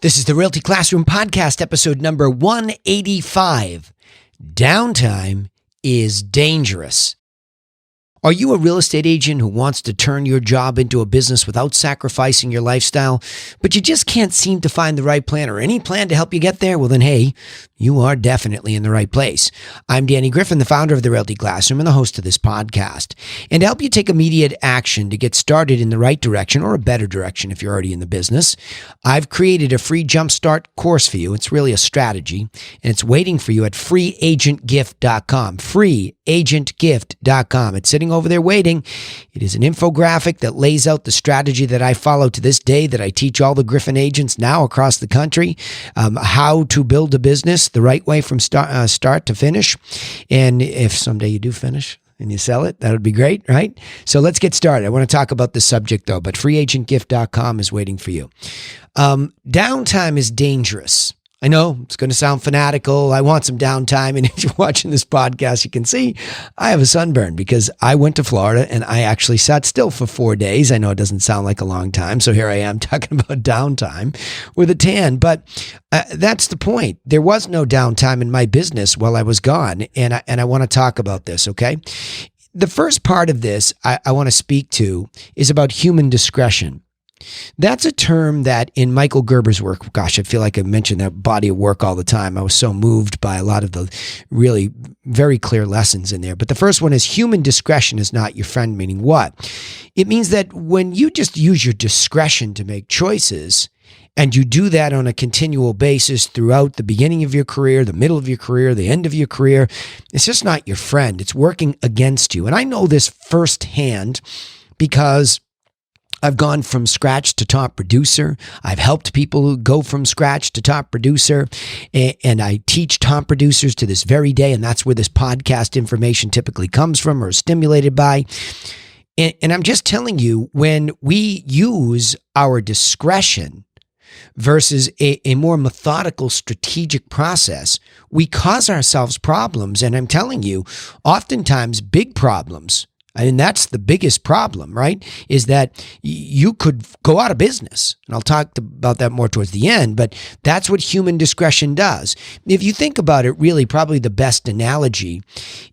This is the Realty Classroom Podcast, episode number 185. Downtime is dangerous. Are you a real estate agent who wants to turn your job into a business without sacrificing your lifestyle, but you just can't seem to find the right plan or any plan to help you get there? Well, then, hey, you are definitely in the right place. I'm Danny Griffin, the founder of the Realty Classroom and the host of this podcast. And to help you take immediate action to get started in the right direction, or a better direction if you're already in the business, I've created a free jumpstart course for you. It's really a strategy, and it's waiting for you at freeagentgift.com. Freeagentgift.com. It's sitting over there waiting. It is an infographic that lays out the strategy that I follow to this day, that I teach all the Griffin agents now across the country, how to build a business the right way from start to finish. And if someday you do finish and you sell it, that would be great, right? So let's get started. I want to talk about this subject though, but freeagentgift.com is waiting for you. Downtime is dangerous. I know it's going to sound fanatical. I want some downtime. And if you're watching this podcast, you can see I have a sunburn because I went to Florida and I actually sat still for 4 days. I know it doesn't sound like a long time. So here I am talking about downtime with a tan. But that's the point. There was no downtime in my business while I was gone. And I want to talk about this, okay? The first part of this I want to speak to is about human discretion. That's a term that in Michael Gerber's work, gosh, I feel like I mention that body of work all the time. I was so moved by a lot of the really very clear lessons in there. But the first one is human discretion is not your friend, meaning what? It means that when you just use your discretion to make choices, and you do that on a continual basis throughout the beginning of your career, the middle of your career, the end of your career, it's just not your friend. It's working against you. And I know this firsthand because I've gone from scratch to top producer. I've helped people who go from scratch to top producer, and I teach top producers to this very day, and that's where this podcast information typically comes from or is stimulated by. And I'm just telling you, when we use our discretion versus a more methodical, strategic process, we cause ourselves problems. And I'm telling you, oftentimes big problems. I mean, that's the biggest problem, right? Is that you could go out of business. And I'll talk about that more towards the end, but that's what human discretion does. If you think about it, really, probably the best analogy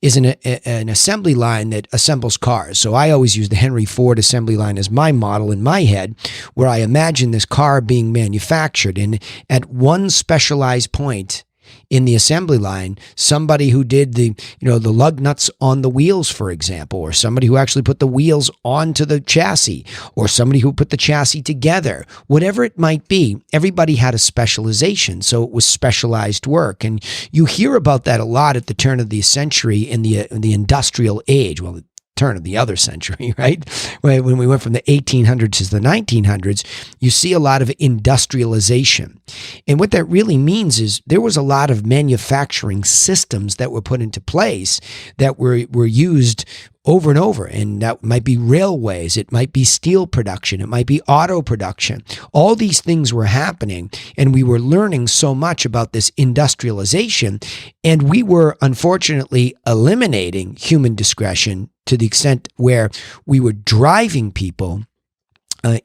is an assembly line that assembles cars. So I always use the Henry Ford assembly line as my model in my head, where I imagine this car being manufactured. And at one specialized point in the assembly line, somebody who did the lug nuts on the wheels, for example, or somebody who actually put the wheels onto the chassis, or somebody who put the chassis together, whatever it might be, everybody had a specialization. So it was specialized work. And you hear about that a lot at the turn of the century in the industrial age. Well, turn of the other century, right? When we went from the 1800s to the 1900s, you see a lot of industrialization. And what that really means is there was a lot of manufacturing systems that were put into place that were used over and over. And that might be railways, it might be steel production, it might be auto production. All these things were happening, and we were learning so much about this industrialization, and we were unfortunately eliminating human discretion to the extent where we were driving people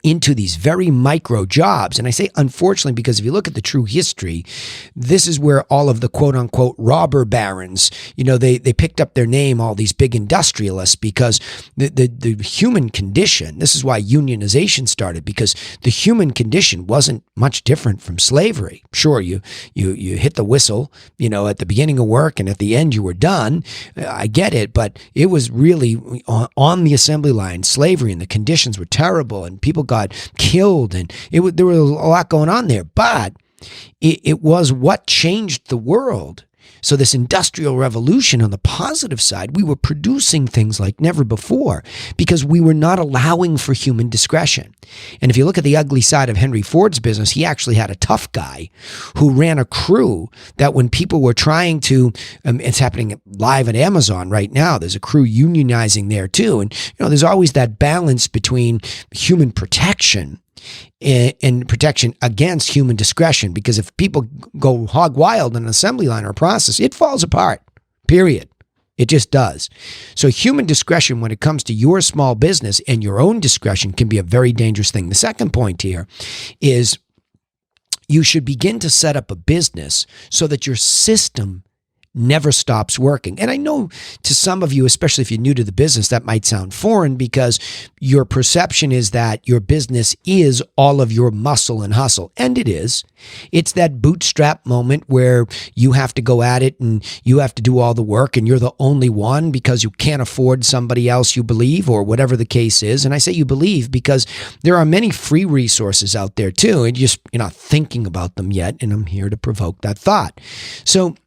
into these very micro jobs. And I say unfortunately because if you look at the true history, this is where all of the quote unquote robber barons, they picked up their name, all these big industrialists, because the human condition, this is why unionization started, because the human condition wasn't much different from slavery. Sure, you hit the whistle, at the beginning of work, and at the end you were done. I get it, but it was really on the assembly line, slavery, and the conditions were terrible, and people got killed, and there was a lot going on there. But it was what changed the world. So this industrial revolution, on the positive side, we were producing things like never before because we were not allowing for human discretion. And if you look at the ugly side of Henry Ford's business, he actually had a tough guy who ran a crew that when people were trying to, it's happening live at Amazon right now, there's a crew unionizing there too. And there's always that balance between human protection and protection against human discretion, because if people go hog wild on an assembly line or a process, it falls apart, period. It just does. So human discretion when it comes to your small business and your own discretion can be a very dangerous thing. The second point here is you should begin to set up a business so that your system never stops working. And I know to some of you, especially if you're new to the business, that might sound foreign because your perception is that your business is all of your muscle and hustle. And it is. It's that bootstrap moment where you have to go at it and you have to do all the work and you're the only one because you can't afford somebody else you believe or whatever the case is. And I say you believe because there are many free resources out there too. And you're not thinking about them yet. And I'm here to provoke that thought. So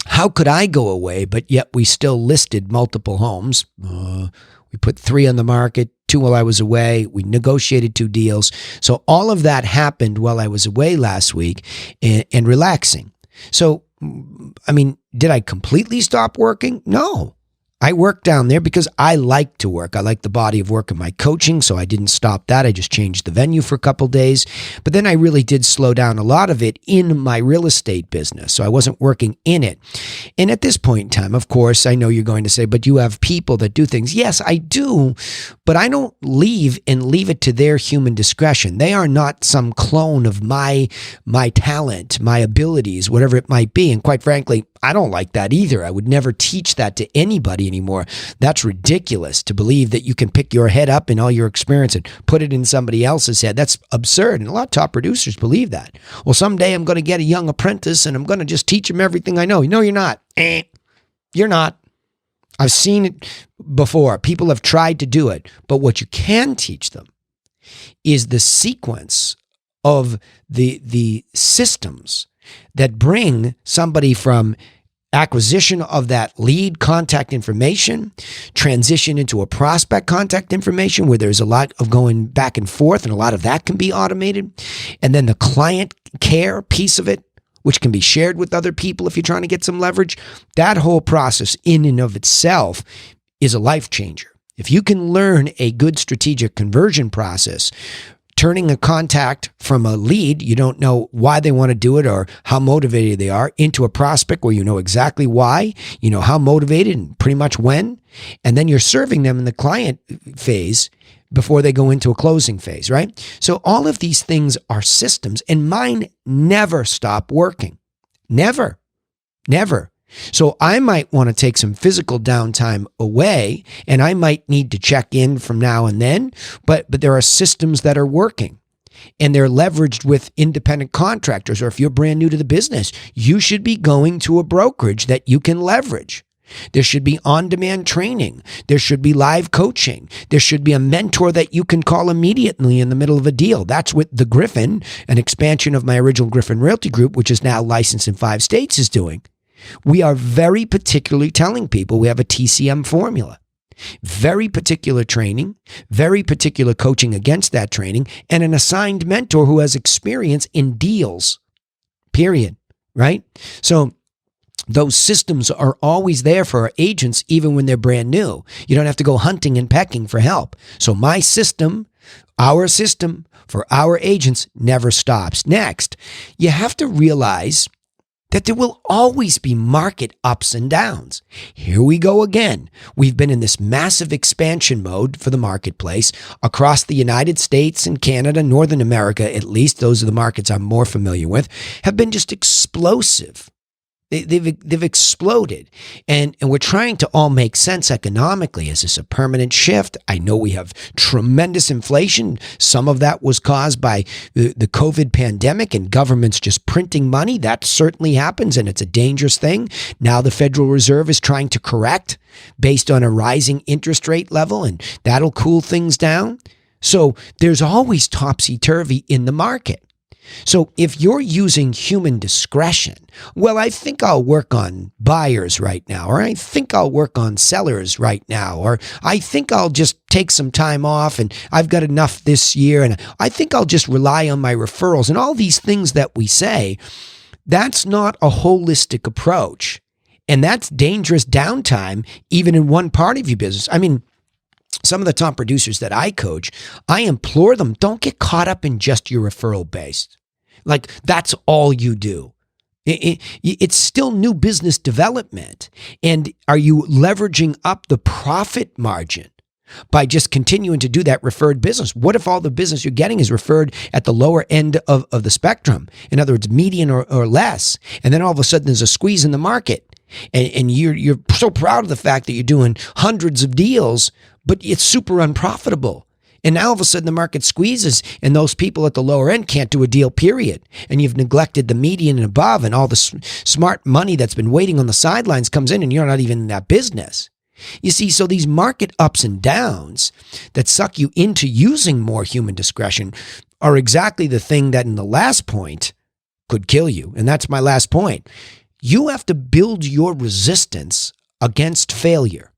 how could I go away, but yet we still listed multiple homes? We put 3 on the market, 2 while I was away. We negotiated 2 deals. So all of that happened while I was away last week and relaxing. So, I mean, did I completely stop working? No. I work down there because I like to work. I like the body of work of my coaching, so I didn't stop that. I just changed the venue for a couple days. But then I really did slow down a lot of it in my real estate business, so I wasn't working in it. And at this point in time, of course, I know you're going to say, but you have people that do things. Yes, I do, but I don't leave it to their human discretion. They are not some clone of my talent, my abilities, whatever it might be. And quite frankly, I don't like that either. I would never teach that to anybody anymore. That's ridiculous to believe that you can pick your head up and all your experience and put it in somebody else's head. That's absurd. And a lot of top producers believe that. Well, someday I'm going to get a young apprentice and I'm going to just teach him everything I know. No, you're not. You're not. I've seen it before. People have tried to do it. But what you can teach them is the sequence of the systems that bring somebody from acquisition of that lead contact information, transition into a prospect contact information where there's a lot of going back and forth and a lot of that can be automated. And then the client care piece of it, which can be shared with other people if you're trying to get some leverage. That whole process in and of itself is a life changer. If you can learn a good strategic conversion process, turning a contact from a lead, you don't know why they want to do it or how motivated they are, into a prospect where you know exactly why, you know how motivated and pretty much when, and then you're serving them in the client phase before they go into a closing phase, right? So all of these things are systems, and mine never stop working. Never. So I might want to take some physical downtime away, and I might need to check in from now and then, but there are systems that are working, and they're leveraged with independent contractors. Or if you're brand new to the business, you should be going to a brokerage that you can leverage. There should be on-demand training. There should be live coaching. There should be a mentor that you can call immediately in the middle of a deal. That's what the Griffin, an expansion of my original Griffin Realty Group, which is now licensed in 5 states, is doing. We are very particularly telling people we have a TCM formula. Very particular training, very particular coaching against that training, and an assigned mentor who has experience in deals, period, right? So those systems are always there for our agents, even when they're brand new. You don't have to go hunting and pecking for help. So my system, our system for our agents never stops. Next, you have to realize that there will always be market ups and downs. Here we go again. We've been in this massive expansion mode for the marketplace across the United States and Canada, Northern America, at least. Those are the markets I'm more familiar with, have been just explosive. They've exploded, and we're trying to all make sense economically. Is this a permanent shift? I know we have tremendous inflation. Some of that was caused by the COVID pandemic and governments just printing money. That certainly happens, and it's a dangerous thing. Now the Federal Reserve is trying to correct based on a rising interest rate level, and that'll cool things down. So there's always topsy-turvy in the market. So if you're using human discretion, well, I think I'll work on buyers right now, or I think I'll work on sellers right now, or I think I'll just take some time off and I've got enough this year, and I think I'll just rely on my referrals, and all these things that we say, that's not a holistic approach. And that's dangerous downtime, even in one part of your business. I mean, some of the top producers that I coach, I implore them, don't get caught up in just your referral base. Like that's all you do. It's still new business development. And are you leveraging up the profit margin by just continuing to do that referred business. What if all the business you're getting is referred at the lower end of the spectrum? In other words, median or less. And then all of a sudden there's a squeeze in the market. And you're so proud of the fact that you're doing hundreds of deals, but it's super unprofitable. And now all of a sudden the market squeezes and those people at the lower end can't do a deal, period. And you've neglected the median and above, and all the smart money that's been waiting on the sidelines comes in and you're not even in that business. You see, so these market ups and downs that suck you into using more human discretion are exactly the thing that in the last point could kill you. And that's my last point. You have to build your resistance against failure.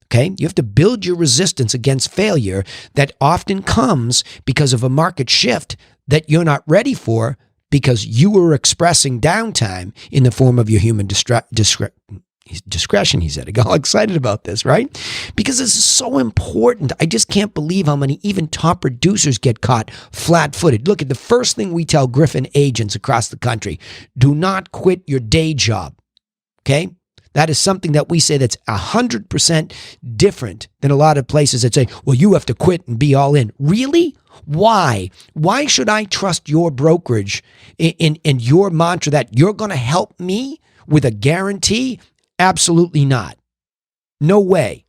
Okay? You have to build your resistance against failure that often comes because of a market shift that you're not ready for because you were expressing downtime in the form of your human discretion, he said. I got all excited about this, right? Because this is so important. I just can't believe how many even top producers get caught flat-footed. Look at the first thing we tell Griffin agents across the country: do not quit your day job. Okay? That is something that we say that's 100% different than a lot of places that say, well, you have to quit and be all in. Really? Why? Why should I trust your brokerage in your mantra that you're going to help me with a guarantee? Absolutely not. No way.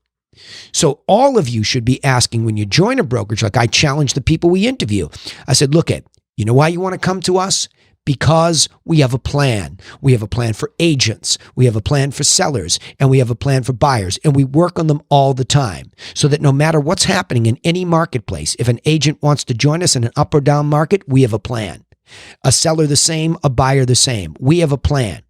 So all of you should be asking when you join a brokerage, like I challenge the people we interview. I said, look you know why you want to come to us? Because we have a plan. We have a plan for agents. We have a plan for sellers, and we have a plan for buyers, and we work on them all the time so that no matter what's happening in any marketplace, if an agent wants to join us in an up or down market, we have a plan. A seller the same, a buyer the same. We have a plan.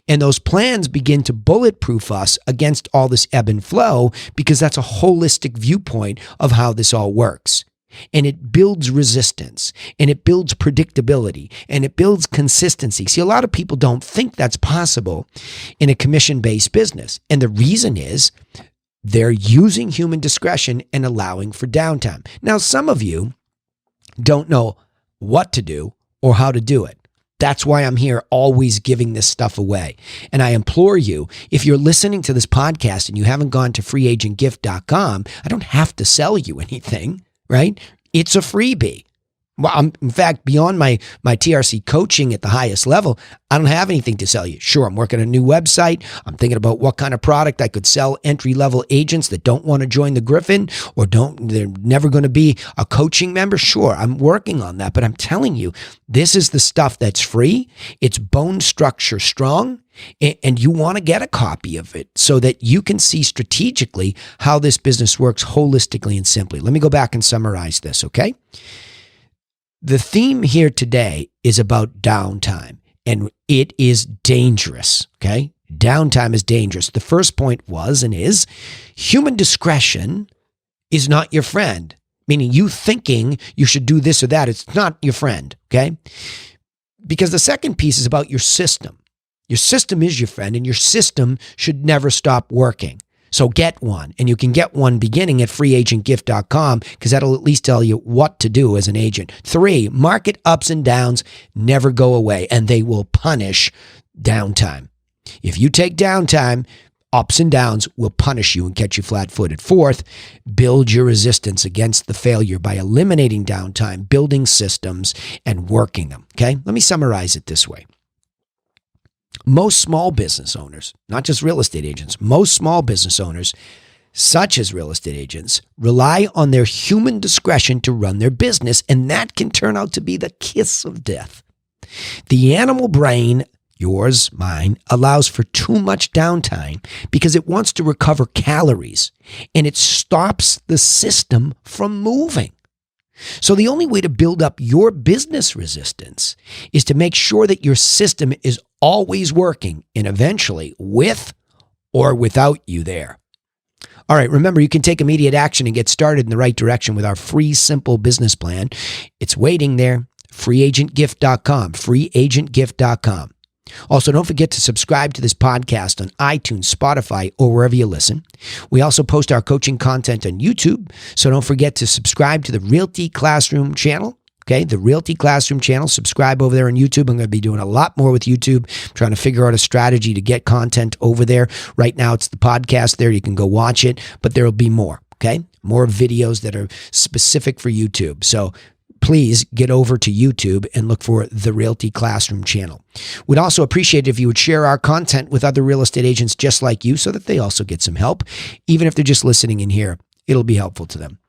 And those plans begin to bulletproof us against all this ebb and flow because that's a holistic viewpoint of how this all works. And it builds resistance, and it builds predictability, and it builds consistency. See, a lot of people don't think that's possible in a commission-based business. And the reason is they're using human discretion and allowing for downtime. Now, some of you don't know what to do or how to do it. That's why I'm here always giving this stuff away. And I implore you, if you're listening to this podcast and you haven't gone to freeagentgift.com, I don't have to sell you anything, right? It's a freebie. Well, in fact, beyond my TRC coaching at the highest level, I don't have anything to sell you. Sure, I'm working on a new website. I'm thinking about what kind of product I could sell entry-level agents that don't want to join the Griffin or they're never going to be a coaching member. Sure, I'm working on that, but I'm telling you, this is the stuff that's free. It's bone structure strong, and you want to get a copy of it so that you can see strategically how this business works holistically and simply. Let me go back and summarize this, okay? The theme here today is about downtime, and it is dangerous, okay? Downtime is dangerous. The first point was and is human discretion is not your friend, meaning you thinking you should do this or that. It's not your friend, okay? Because the second piece is about your system. Your system is your friend, and your system should never stop working. So get one, and you can get one beginning at freeagentgift.com because that'll at least tell you what to do as an agent. 3, market ups and downs never go away, and they will punish downtime. If you take downtime, ups and downs will punish you and catch you flat-footed. 4th, build your resistance against the failure by eliminating downtime, building systems, and working them. Okay? Let me summarize it this way. Most small business owners, not just real estate agents, most small business owners, such as real estate agents, rely on their human discretion to run their business, and that can turn out to be the kiss of death. The animal brain, yours, mine, allows for too much downtime because it wants to recover calories, and it stops the system from moving. So the only way to build up your business resistance is to make sure that your system is always working, and eventually with or without you there. All right, remember, you can take immediate action and get started in the right direction with our free, simple business plan. It's waiting there. freeagentgift.com, freeagentgift.com. Also, don't forget to subscribe to this podcast on iTunes, Spotify, or wherever you listen. We also post our coaching content on YouTube, so don't forget to subscribe to the Realty Classroom channel. Okay, the Realty Classroom channel. Subscribe over there on YouTube. I'm going to be doing a lot more with YouTube, trying to figure out a strategy to get content over there. Right now, it's the podcast there. You can go watch it, but there will be more. Okay. More videos that are specific for YouTube. So please get over to YouTube and look for the Realty Classroom channel. We'd also appreciate it if you would share our content with other real estate agents just like you so that they also get some help. Even if they're just listening in here, it'll be helpful to them.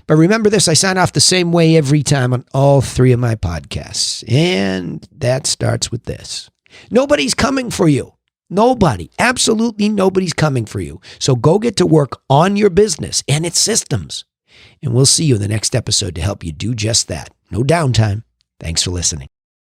But remember this, I sign off the same way every time on all 3 of my podcasts. And that starts with this. Nobody's coming for you. Nobody, absolutely nobody's coming for you. So go get to work on your business and its systems. And we'll see you in the next episode to help you do just that. No downtime. Thanks for listening.